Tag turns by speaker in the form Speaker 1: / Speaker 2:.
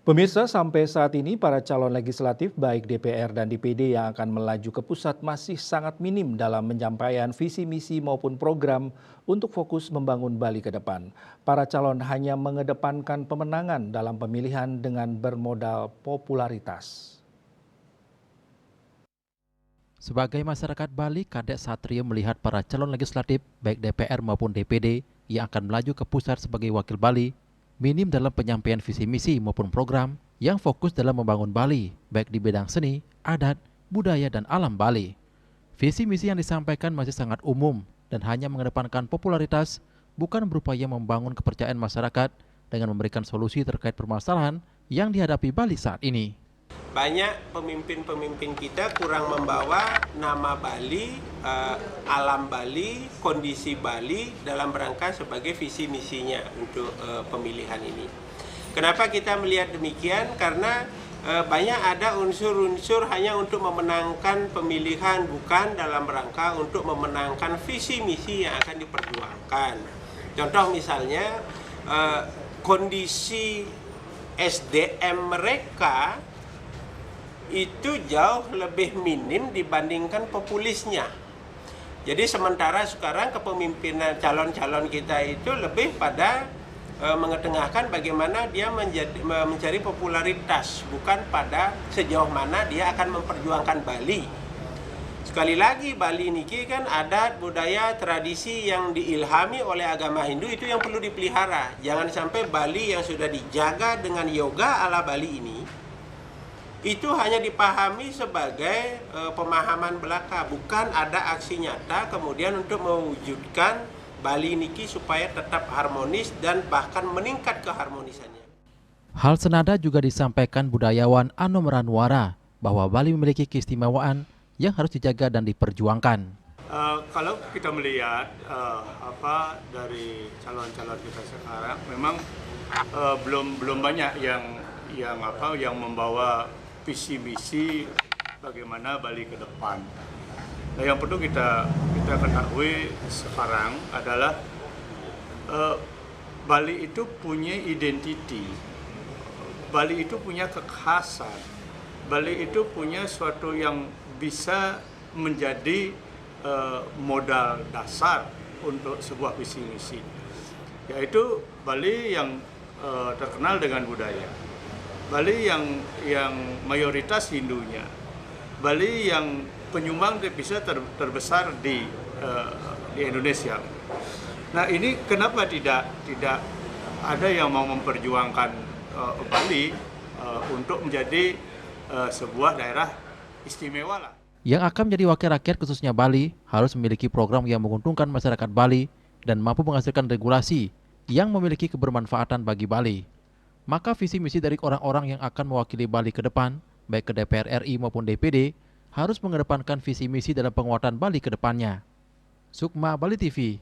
Speaker 1: Pemirsa, sampai saat ini para calon legislatif baik DPR dan DPD yang akan melaju ke pusat masih sangat minim dalam menyampaikan visi misi maupun program untuk fokus membangun Bali ke depan. Para calon hanya mengedepankan pemenangan dalam pemilihan dengan bermodal popularitas.
Speaker 2: Sebagai masyarakat Bali, Kadek Satrio melihat para calon legislatif baik DPR maupun DPD yang akan melaju ke pusat sebagai wakil Bali minim dalam penyampaian visi misi maupun program yang fokus dalam membangun Bali, baik di bidang seni, adat, budaya, dan alam Bali. Visi misi yang disampaikan masih sangat umum dan hanya mengedepankan popularitas, bukan berupaya membangun kepercayaan masyarakat dengan memberikan solusi terkait permasalahan yang dihadapi Bali saat ini.
Speaker 3: Banyak pemimpin-pemimpin kita kurang membawa nama Bali, alam Bali, kondisi Bali dalam rangka sebagai visi misinya untuk pemilihan ini. Kenapa kita melihat demikian? Karena banyak ada unsur-unsur hanya untuk memenangkan pemilihan, bukan dalam rangka untuk memenangkan visi misi yang akan diperjuangkan. Contoh misalnya kondisi SDM mereka itu jauh lebih minim dibandingkan populisnya. Jadi sementara sekarang kepemimpinan calon-calon kita itu lebih pada mengetengahkan bagaimana dia mencari popularitas, bukan pada sejauh mana dia akan memperjuangkan Bali. Sekali lagi, Bali niki kan adat, budaya, tradisi yang diilhami oleh agama Hindu itu yang perlu dipelihara. Jangan sampai Bali yang sudah dijaga dengan yoga ala Bali ini itu hanya dipahami sebagai pemahaman belaka, bukan ada aksi nyata kemudian untuk mewujudkan Bali niki supaya tetap harmonis dan bahkan meningkat keharmonisannya.
Speaker 2: Hal senada juga disampaikan budayawan Anom Ranwara bahwa Bali memiliki keistimewaan yang harus dijaga dan diperjuangkan.
Speaker 4: Kalau kita melihat dari calon-calon kita sekarang, memang belum banyak yang membawa visi misi bagaimana Bali ke depan. Nah, yang perlu kita ketahui sekarang adalah Bali itu punya identiti, Bali itu punya kekhasan, Bali itu punya suatu yang bisa menjadi modal dasar untuk sebuah visi misi, yaitu Bali yang terkenal dengan budaya, Bali yang mayoritas Hindunya, Bali yang penyumbang devisa terbesar di Indonesia. Nah, ini kenapa tidak ada yang mau memperjuangkan Bali untuk menjadi sebuah daerah istimewa lah.
Speaker 2: Yang akan menjadi wakil rakyat khususnya Bali harus memiliki program yang menguntungkan masyarakat Bali dan mampu menghasilkan regulasi yang memiliki kebermanfaatan bagi Bali. Maka visi misi dari orang-orang yang akan mewakili Bali ke depan, baik ke DPR RI maupun DPD, harus mengedepankan visi misi dalam penguatan Bali ke depannya. Sukma, Bali TV.